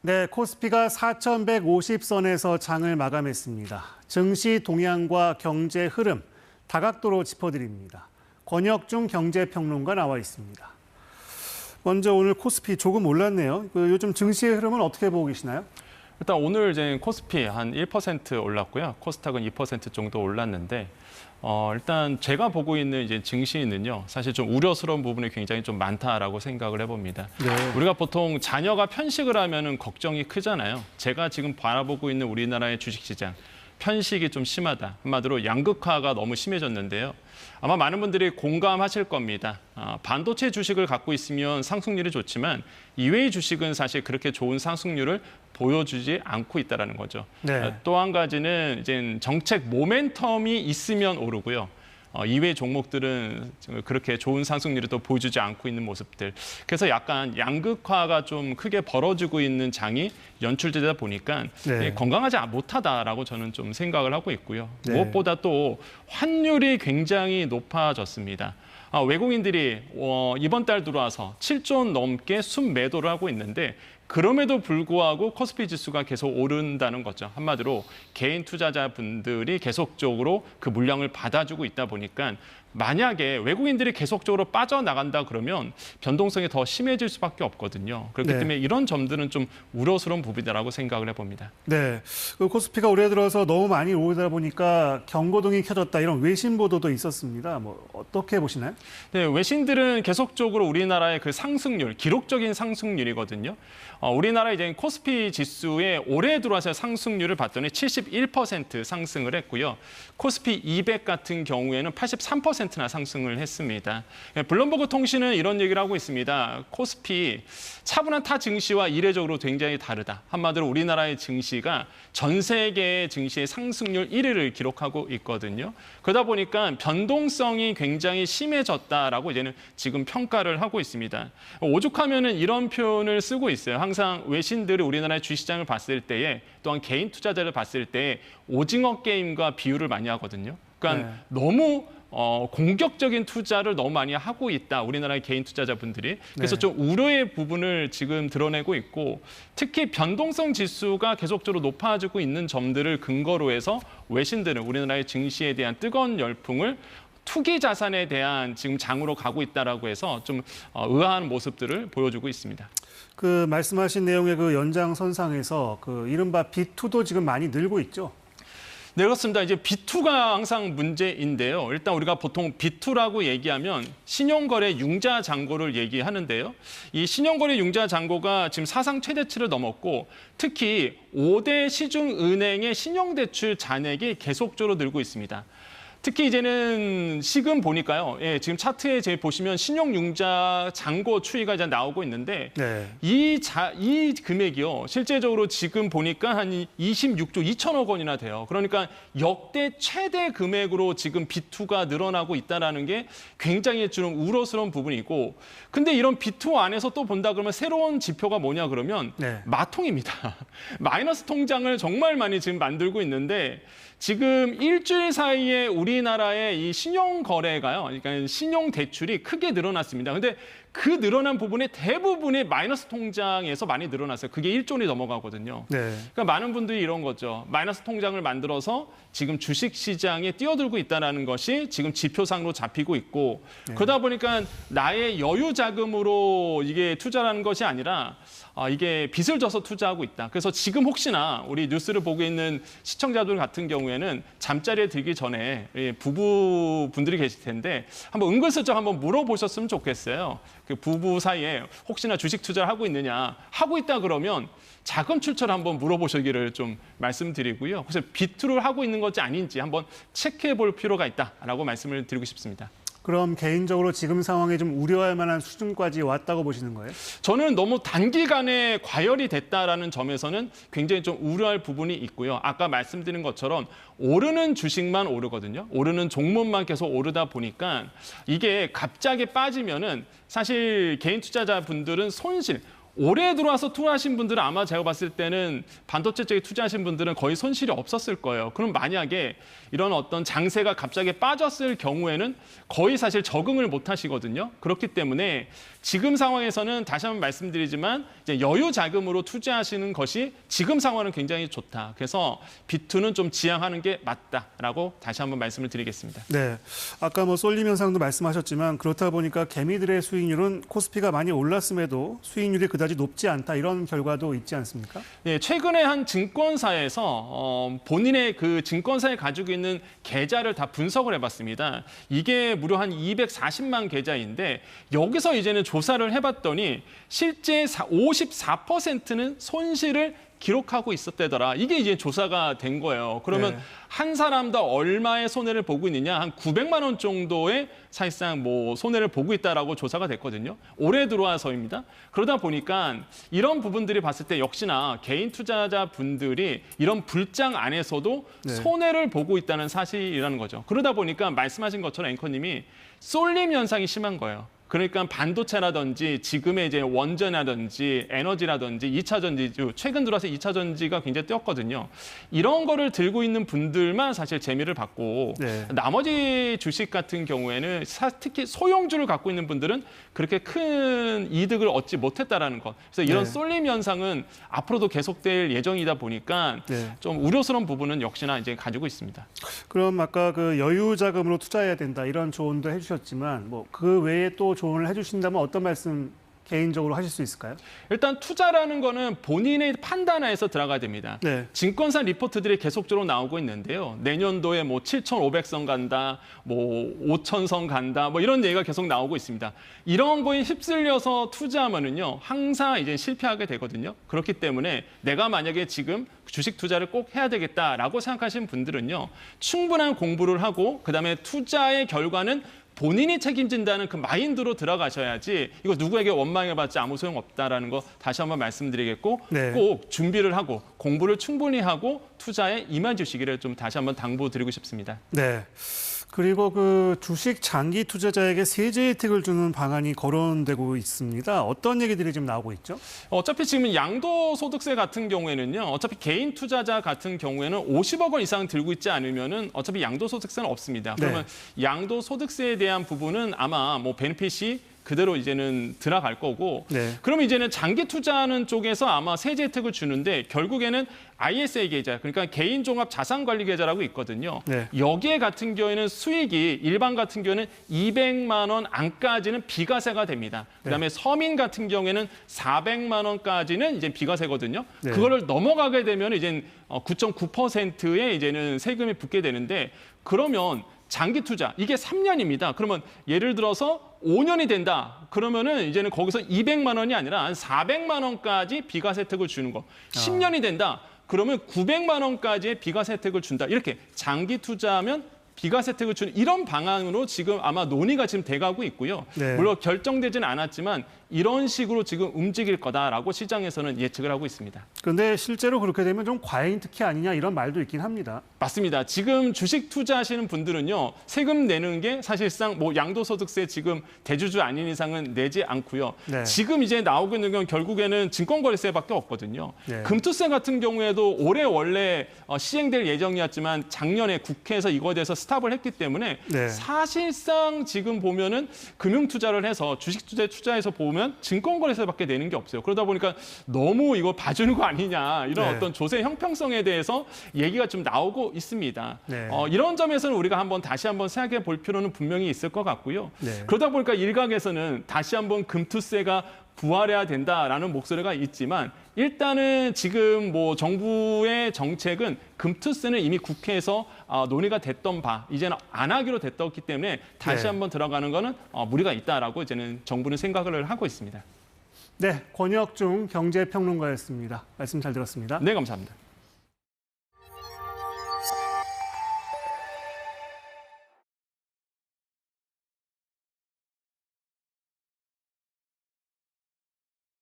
네, 코스피가 4,150선에서 장을 마감했습니다. 증시 동향과 경제 흐름, 다각도로 짚어드립니다. 권혁중 경제평론가 나와 있습니다. 먼저 오늘 코스피 조금 올랐네요. 요즘 증시의 흐름은 어떻게 보고 계시나요? 일단 오늘 이제 코스피 한 1% 올랐고요. 코스닥은 2% 정도 올랐는데 일단 제가 보고 있는 이제 증시는요. 사실 좀 우려스러운 부분이 굉장히 좀 많다라고 생각을 해봅니다. 네. 우리가 보통 자녀가 편식을 하면은 걱정이 크잖아요. 제가 지금 바라보고 있는 우리나라의 주식시장 편식이 좀 심하다. 한마디로 양극화가 너무 심해졌는데요. 아마 많은 분들이 공감하실 겁니다. 반도체 주식을 갖고 있으면 상승률이 좋지만 이외의 주식은 사실 그렇게 좋은 상승률을 보여주지 않고 있다는 거죠. 네. 또 한 가지는 이제 정책 모멘텀이 있으면 오르고요. 이외의 종목들은 그렇게 좋은 상승률을 또 보여주지 않고 있는 모습들. 그래서 약간 양극화가 좀 크게 벌어지고 있는 장이 연출되다 보니까 네. 건강하지 못하다라고 저는 좀 생각을 하고 있고요. 네. 무엇보다 또 환율이 굉장히 높아졌습니다. 외국인들이 이번 달 들어와서 7조 원 넘게 순매도를 하고 있는데 그럼에도 불구하고 코스피 지수가 계속 오른다는 거죠. 한마디로 개인 투자자분들이 계속적으로 그 물량을 받아주고 있다 보니까 만약에 외국인들이 계속적으로 빠져나간다 그러면 변동성이 더 심해질 수밖에 없거든요. 그렇기 네. 때문에 이런 점들은 좀 우려스러운 부분이라고 생각을 해봅니다. 네, 코스피가 올해 들어서 너무 많이 오르다 보니까 경고등이 켜졌다 이런 외신 보도도 있었습니다. 어떻게 보시나요? 네, 외신들은 계속적으로 우리나라의 그 상승률, 기록적인 상승률이거든요. 우리나라 이제 코스피 지수의 올해 들어와서 상승률을 봤더니 71% 상승을 했고요. 코스피 200 같은 경우에는 83%나 상승을 했습니다. 블룸버그 통신은 이런 얘기를 하고 있습니다. 코스피 차분한 타 증시와 이례적으로 굉장히 다르다. 한마디로 우리나라의 증시가 전 세계의 증시의 상승률 1위를 기록하고 있거든요. 그러다 보니까 변동성이 굉장히 심해졌다라고 이제는 지금 평가를 하고 있습니다. 오죽하면은 이런 표현을 쓰고 있어요. 항상 외신들이 우리나라의 주식시장을 봤을 때에 또한 개인 투자자를 봤을 때 오징어 게임과 비유를 많이 하거든요. 그러니까 네. 너무 공격적인 투자를 너무 많이 하고 있다. 우리나라의 개인 투자자분들이. 그래서 네. 좀 우려의 부분을 지금 드러내고 있고 특히 변동성 지수가 계속적으로 높아지고 있는 점들을 근거로 해서 외신들은 우리나라의 증시에 대한 뜨거운 열풍을 투기 자산에 대한 지금 장으로 가고 있다라고 해서 좀 의아한 모습들을 보여주고 있습니다. 그 말씀하신 내용의 그 연장선상에서 그 이른바 B2도 지금 많이 늘고 있죠. 네, 그렇습니다. 이제 B2가 항상 문제인데요. 일단 우리가 보통 B2라고 얘기하면 신용거래 융자 잔고를 얘기하는데요. 이 신용거래 융자 잔고가 지금 사상 최대치를 넘었고 특히 5대 시중은행의 신용대출 잔액이 계속적으로 늘고 있습니다. 특히 이제는 지금 보니까요. 예, 지금 차트에 보시면 신용융자 잔고 추이가 이제 나오고 있는데 네. 이 금액이요. 실제적으로 지금 보니까 한 26조 2천억 원이나 돼요. 그러니까 역대 최대 금액으로 지금 B2가 늘어나고 있다는 게 굉장히 좀 우려스러운 부분이고 근데 이런 B2 안에서 또 본다 그러면 새로운 지표가 뭐냐 그러면 네. 마통입니다. 마이너스 통장을 정말 많이 지금 만들고 있는데 지금 일주일 사이에 우리나라의 이 신용 거래가요. 그러니까 신용 대출이 크게 늘어났습니다. 근데 그 늘어난 부분의 대부분이 마이너스 통장에서 많이 늘어났어요. 그게 1조 원이 넘어가거든요. 네. 그러니까 많은 분들이 이런 거죠. 마이너스 통장을 만들어서 지금 주식 시장에 뛰어들고 있다는 것이 지금 지표상으로 잡히고 있고 그러다 보니까 나의 여유 자금으로 이게 투자라는 것이 아니라 이게 빚을 져서 투자하고 있다. 그래서 지금 혹시나 우리 뉴스를 보고 있는 시청자들 같은 경우에는 잠자리에 들기 전에 부부분들이 계실 텐데 한번 은근슬쩍 한번 물어보셨으면 좋겠어요. 그 부부 사이에 혹시나 주식 투자를 하고 있느냐. 하고 있다 그러면 자금 출처를 한번 물어보시기를 좀 말씀드리고요. 그래서 비투를 하고 있는 것이 아닌지 한번 체크해 볼 필요가 있다라고 말씀을 드리고 싶습니다. 그럼 개인적으로 지금 상황에 좀 우려할 만한 수준까지 왔다고 보시는 거예요? 저는 너무 단기간에 과열이 됐다라는 점에서는 굉장히 좀 우려할 부분이 있고요. 아까 말씀드린 것처럼 오르는 주식만 오르거든요. 오르는 종목만 계속 오르다 보니까 이게 갑자기 빠지면은 사실 개인 투자자분들은 손실, 올해 들어와서 투자하신 분들은 아마 제가 봤을 때는 반도체 쪽에 투자하신 분들은 거의 손실이 없었을 거예요. 그럼 만약에 이런 어떤 장세가 갑자기 빠졌을 경우에는 거의 사실 적응을 못 하시거든요. 그렇기 때문에 지금 상황에서는 다시 한번 말씀드리지만 이제 여유 자금으로 투자하시는 것이 지금 상황은 굉장히 좋다. 그래서 비투는 좀 지양하는 게 맞다라고 다시 한번 말씀을 드리겠습니다. 네, 아까 뭐 쏠림 현상도 말씀하셨지만 그렇다 보니까 개미들의 수익률은 코스피가 많이 올랐음에도 수익률이 그다지 높지 않다 이런 결과도 있지 않습니까? 네, 최근에 한 증권사에서 본인의 그 증권사에 가지고 있는 계좌를 다 분석을 해봤습니다. 이게 무려 한 240만 계좌인데 여기서 이제는 조사를 해봤더니 실제 54%는 손실을 기록하고 있었대더라. 이게 이제 조사가 된 거예요. 그러면 네. 한 사람당 얼마의 손해를 보고 있느냐? 한 900만 원 정도의 사실상 뭐 손해를 보고 있다라고 조사가 됐거든요. 올해 들어와서입니다. 그러다 보니까 이런 부분들이 봤을 때 역시나 개인 투자자 분들이 이런 불장 안에서도 네. 손해를 보고 있다는 사실이라는 거죠. 그러다 보니까 말씀하신 것처럼 앵커님이 쏠림 현상이 심한 거예요. 그러니까 반도체라든지 지금의 이제 원전이라든지 에너지라든지 2차 전지주, 최근 들어서 2차 전지가 굉장히 뛰었거든요. 이런 거를 들고 있는 분들만 사실 재미를 받고 네. 나머지 주식 같은 경우에는 특히 소형주를 갖고 있는 분들은 그렇게 큰 이득을 얻지 못했다라는 것. 그래서 이런 네. 쏠림 현상은 앞으로도 계속될 예정이다 보니까 네. 좀 우려스러운 부분은 역시나 이제 가지고 있습니다. 그럼 아까 그 여유 자금으로 투자해야 된다 이런 조언도 해주셨지만 뭐 그 외에 또 조언을 해주신다면 어떤 말씀 개인적으로 하실 수 있을까요? 일단 투자라는 거는 본인의 판단하에서 들어가야 됩니다. 네. 증권사 리포트들이 계속적으로 나오고 있는데요. 내년도에 뭐 7,500선 간다, 뭐 5,000선 간다, 뭐 이런 얘기가 계속 나오고 있습니다. 이런 거에 휩쓸려서 투자하면은요, 항상 이제 실패하게 되거든요. 그렇기 때문에 내가 만약에 지금 주식 투자를 꼭 해야 되겠다라고 생각하시는 분들은요, 충분한 공부를 하고 그다음에 투자의 결과는 본인이 책임진다는 그 마인드로 들어가셔야지 이거 누구에게 원망해봤자 아무 소용없다라는 거 다시 한번 말씀드리겠고 네. 꼭 준비를 하고 공부를 충분히 하고 투자에 임해주시기를 좀 다시 한번 당부드리고 싶습니다. 네. 그리고 그 주식 장기 투자자에게 세제 혜택을 주는 방안이 거론되고 있습니다. 어떤 얘기들이 지금 나오고 있죠? 어차피 지금 양도소득세 같은 경우에는요. 어차피 개인 투자자 같은 경우에는 50억 원 이상 들고 있지 않으면은 어차피 양도소득세는 없습니다. 그러면 양도소득세에 대한 부분은 아마 뭐 베네핏이 그대로 이제는 들어갈 거고 네. 그러면 이제는 장기 투자하는 쪽에서 아마 세제 혜택을 주는데 결국에는 ISA 계좌, 그러니까 개인 종합 자산 관리 계좌라고 있거든요. 네. 여기에 같은 경우에는 수익이 일반 같은 경우에는 200만 원 안까지는 비과세가 됩니다. 그다음에 서민 같은 경우에는 400만 원까지는 이제 비과세거든요. 네. 그거를 넘어가게 되면 이제 9.9%의 이제는 세금이 붙게 되는데 그러면 장기 투자 이게 3년입니다. 그러면 예를 들어서 5년이 된다. 그러면은 이제는 거기서 200만 원이 아니라 한 400만 원까지 비과세 혜택을 주는 거. 10년이 된다. 그러면 900만 원까지의 비과세 혜택을 준다. 이렇게 장기 투자하면 비과세 혜택을 주는 이런 방안으로 지금 아마 논의가 지금 돼가고 있고요. 네. 물론 결정되진 않았지만 이런 식으로 지금 움직일 거다라고 시장에서는 예측을 하고 있습니다. 그런데 실제로 그렇게 되면 좀 과잉 특혜 아니냐 이런 말도 있긴 합니다. 맞습니다. 지금 주식 투자하시는 분들은요. 세금 내는 게 사실상 뭐 양도소득세 지금 대주주 아닌 이상은 내지 않고요. 네. 지금 이제 나오고 있는 건 결국에는 증권거래세밖에 없거든요. 네. 금투세 같은 경우에도 올해 원래 시행될 예정이었지만 작년에 국회에서 이거에 대해서 스탑을 했기 때문에 네. 사실상 지금 보면은 금융 투자를 해서 주식 투자에서 보면 증권거래세밖에 내는 게 없어요. 그러다 보니까 너무 이거 봐주는 거 아니냐 이런 네. 어떤 조세 형평성에 대해서 얘기가 좀 나오고 있습니다. 네. 이런 점에서는 우리가 다시 한번 생각해 볼 필요는 분명히 있을 것 같고요. 네. 그러다 보니까 일각에서는 다시 한번 금투세가 부활해야 된다라는 목소리가 있지만 일단은 지금 뭐 정부의 정책은 금투세는 이미 국회에서 논의가 됐던 바 이제는 안 하기로 됐었기 때문에 다시 네. 한번 들어가는 거는 무리가 있다라고 이제는 정부는 생각을 하고 있습니다. 네, 권혁중 경제평론가였습니다. 말씀 잘 들었습니다. 네, 감사합니다.